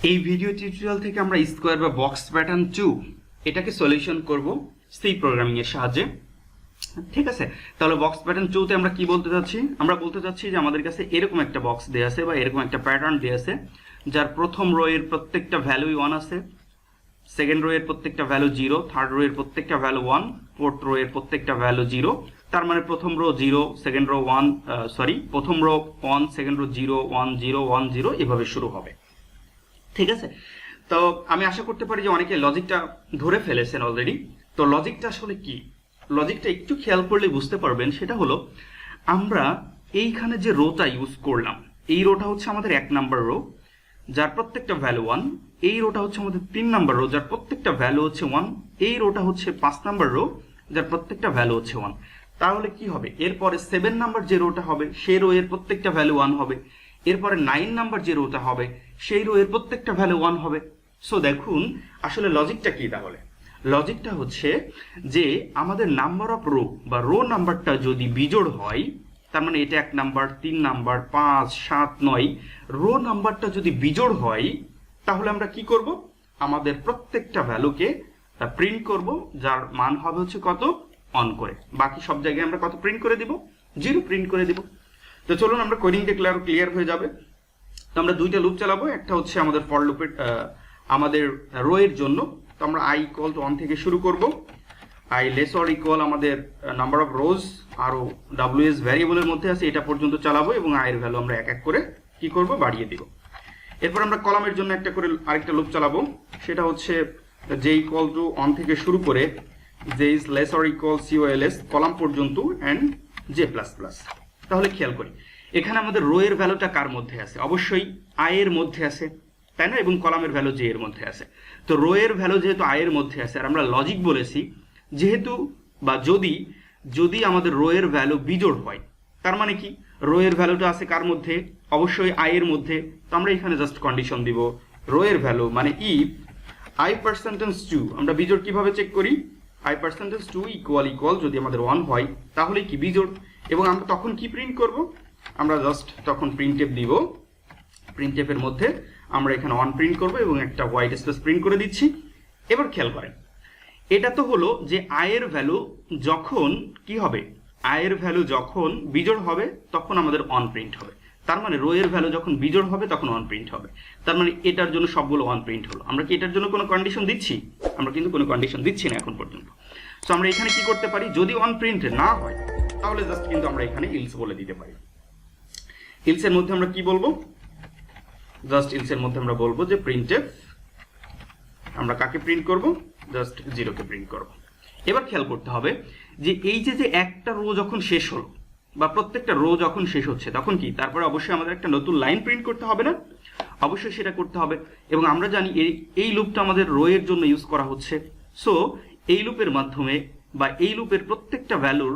এই video tutorial থেকে আমরা স্কোয়ার বা বক্স প্যাটার্ন 2 এটাকে সলিউশন করব সি প্রোগ্রামিং এর সাহায্যে। ঠিক আছে, তাহলে বক্স প্যাটার্ন 2 তে আমরা কি বলতে যাচ্ছি? আমরা বলতে যাচ্ছি যে আমাদের কাছে এরকম একটা বক্স দেয়া আছে বা এরকম একটা প্যাটার্ন দেয়া আছে, যার প্রথম রো এর প্রত্যেকটা ভ্যালুই 1 আছে, সেকেন্ড রো এর প্রত্যেকটা ভ্যালু 0, থার্ড রো এর প্রত্যেকটা ভ্যালু 1, ফোর্থ রো এর প্রত্যেকটা ভ্যালু 0। তার মানে প্রথম রো 0, সেকেন্ড রো 1, প্রথম রো 1, সেকেন্ড রো 0 1 0 1 0 এভাবে শুরু হবে। ঠিক আছে, তো আমি আশা করতে পারি যে অনেকে লজিকটা ধরে ফেলেছেন অলরেডি। তো লজিকটা আসলে কি, লজিকটা একটু খেয়াল করলে বুঝতে পারবেন। সেটা হলো, আমরা এইখানে যে রোটা ইউজ করলাম, এই রোটা হচ্ছে আমাদের 1 নাম্বার রো, যার প্রত্যেকটা ভ্যালু 1। এই রোটা হচ্ছে আমাদের 3 নাম্বার রো, যার প্রত্যেকটা ভ্যালু হচ্ছে 1। এই রোটা হচ্ছে 5 নাম্বার রো, যার প্রত্যেকটা ভ্যালু হচ্ছে 1। তাহলে কি হবে, এরপরে 7 নাম্বার যে রোটা হবে সেই রো এর প্রত্যেকটা ভ্যালু 1 হবে। এরপরে 9 নাম্বার যে রোটা হবে সেই রো এর প্রত্যেকটা ভ্যালু 1 হবে। সো দেখুন আসলে লজিকটা কি, তাহলে লজিকটা হচ্ছে যে আমাদের নাম্বার অফ রো বা রো নাম্বারটা যদি বিজোড় হয়, তার মানে এটা 1 নাম্বার, 3 নাম্বার, 5 7 9, রো নাম্বারটা যদি বিজোড় হয়, তাহলে আমরা কি করব, আমাদের প্রত্যেকটা ভ্যালুকে প্রিন্ট করব, যার মান হবে হচ্ছে কত, 1 করে। বাকি সব জায়গায় আমরা কত প্রিন্ট করে দিব, 0 প্রিন্ট করে দিব। তো চলুন আমরা কোডিং দেখলে আরো ক্লিয়ার হয়ে যাবে। তো আমরা দুইটা লুপ চালাবো, একটা হচ্ছে আমাদের ফর লুপের আমাদের রো এর জন্য। তো আমরা i ইকুয়াল টু 1 থেকে শুরু করব, i লেস অর ইকুয়াল আমাদের নাম্বার অফ রোজ আরো ws ভ্যারিয়েবলের মধ্যে আছে এটা পর্যন্ত চালাবো, এবং i এর ভ্যালু আমরা এক এক করে কি করব, বাড়িয়ে দিব। এরপর আমরা কলামের জন্য একটা করে আরেকটা লুপ চালাবো, সেটা হচ্ছে j ইকুয়াল টু 1 থেকে শুরু করে j is less or equal cols column পর্যন্ত এন্ড j প্লাস প্লাস। তাহলে খেয়াল করি এখানে আমাদের রো এর ভ্যালুটা কার মধ্যে আছে, অবশ্যই i এর মধ্যে আছে, তাই না? এবং কলামের ভ্যালু j এর মধ্যে আছে। তো রো এর ভ্যালু যেহেতু i এর মধ্যে আছে, আর আমরা লজিক বলেছি যেহেতু বা যদি আমাদের রো এর ভ্যালু বিজোড় হয়, তার মানে কি, রো এর ভ্যালুটা আছে কার মধ্যে, অবশ্যই i এর মধ্যে। তো আমরা এখানে জাস্ট কন্ডিশন দিব, রো এর ভ্যালু মানে ইফ i%2, আমরা বিজোড় কিভাবে চেক করি, i%2 ইকুয়াল যদি আমাদের 1 হয় তাহলে কি বিজোড়। এবং আমরা তখন কি প্রিন্ট করব, আমরা জাস্ট তখন প্রিন্টএফ দিব, প্রিন্টএফ এর মধ্যে আমরা এখানে 1 প্রিন্ট করব এবং একটা হোয়াইট স্পেস প্রিন্ট করে দিচ্ছি। এবার খেয়াল করেন, এটা তো হলো যে i এর ভ্যালু যখন কি হবে, i এর ভ্যালু যখন বিজোড় হবে তখন আমাদের 1 প্রিন্ট হবে। তার মানে রো এর ভ্যালু যখন বিজোড় হবে তখন 1 প্রিন্ট হবে। তার মানে এটার জন্য সবগুলো 1 প্রিন্ট হলো। আমরা কি এটার জন্য কোনো কন্ডিশন দিচ্ছি? আমরা কিন্তু কোনো কন্ডিশন দিচ্ছি না এখন পর্যন্ত। সো আমরা এখানে কি করতে পারি, যদি 1 প্রিন্ট না হয় তাহলে জাস্ট কিন্তু আমরা এখানে ইলস বলে দিতে পারি। ইলস এর মধ্যে আমরা কি বলবো, জাস্ট ইলস এর মধ্যে আমরা বলবো যে প্রিন্টএফ, আমরা কাকে প্রিন্ট করব, জাস্ট 0 কে প্রিন্ট করব। এবার খেয়াল করতে হবে যে এই যে একটা রো যখন শেষ হলো বা প্রত্যেকটা রো যখন শেষ হচ্ছে তখন কি, তারপরে অবশ্যই আমাদের একটা নতুন লাইন প্রিন্ট করতে হবে না? অবশ্যই সেটা করতে হবে। এবং আমরা জানি এই লুপটা আমাদের রো এর জন্য ইউজ করা হচ্ছে। সো এই লুপের মাধ্যমে বা এই লুপের প্রত্যেকটা ভ্যালুর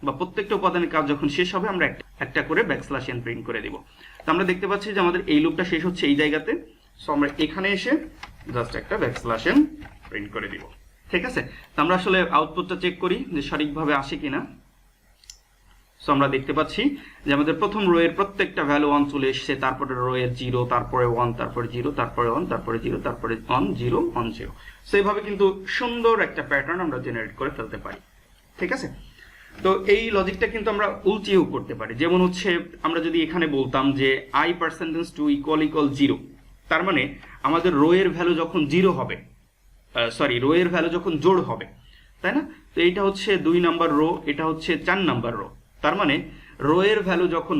বা প্রত্যেকটা উপাদানের কাজ যখন শেষ হবে আমরা একটা করে ব্যাকস্ল্যাশ n প্রিন্ট করে দিব। তো আমরা দেখতে পাচ্ছি যে আমাদের এই লুপটা শেষ হচ্ছে এই জায়গাতে। সো আমরা এখানে এসে জাস্ট একটা ব্যাকস্ল্যাশ n প্রিন্ট করে দিব। ঠিক আছে, তো আমরা আসলে আউটপুটটা চেক করি যে সঠিকভাবে আসে কিনা। সো আমরা দেখতে পাচ্ছি যে আমাদের প্রথম রো এর প্রত্যেকটা ভ্যালু 1 চলে এসেছে, তারপরে রো এর 0, তারপরে 1, তারপরে 0, তারপরে 1, তারপরে 0, তারপরে 1 0 1 0। সো এইভাবে কিন্তু সুন্দর একটা প্যাটার্ন আমরা জেনারেট করে ফেলতে পারি। ঠিক আছে, তো এই লজিকটা কিন্তু আমরা উল্টিয়েও করতে পারি। যেমন হচ্ছে আমরা যদি এখানে বলতাম যে i%2 ইকুয়াল 0, তার মানে আমাদের রো এর ভ্যালু যখন 0 হবে, রো এর ভ্যালু যখন জোড় হবে, তাই না? তো এটা হচ্ছে 2 নাম্বার রো, এটা হচ্ছে 4 নাম্বার রো। তার মানে রো এর ভ্যালু যখন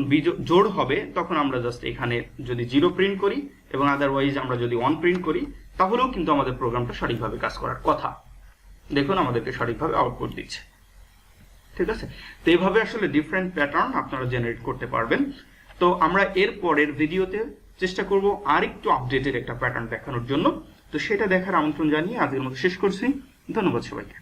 জোড় হবে তখন আমরা জাস্ট এখানে যদি 0 প্রিন্ট করি এবং আদারওয়াইজ আমরা যদি 1 প্রিন্ট করি, তাহলেও কিন্তু আমাদের প্রোগ্রামটা সঠিকভাবে কাজ করার কথা। দেখুন আমাদেরকে সঠিকভাবে আউটপুট দিচ্ছে। ঠিক আছে, তো এইভাবে আসলে ডিফারেন্ট প্যাটার্ন আপনারা জেনারেট করতে পারবেন। তো আমরা এর পরের ভিডিওতে চেষ্টা করব আরেকটু আপডেটেড একটা প্যাটার্ন দেখানোর জন্য। তো সেটা দেখার আমন্ত্রণ জানিয়ে আজকের মতো শেষ করছি। ধন্যবাদ সবাইকে।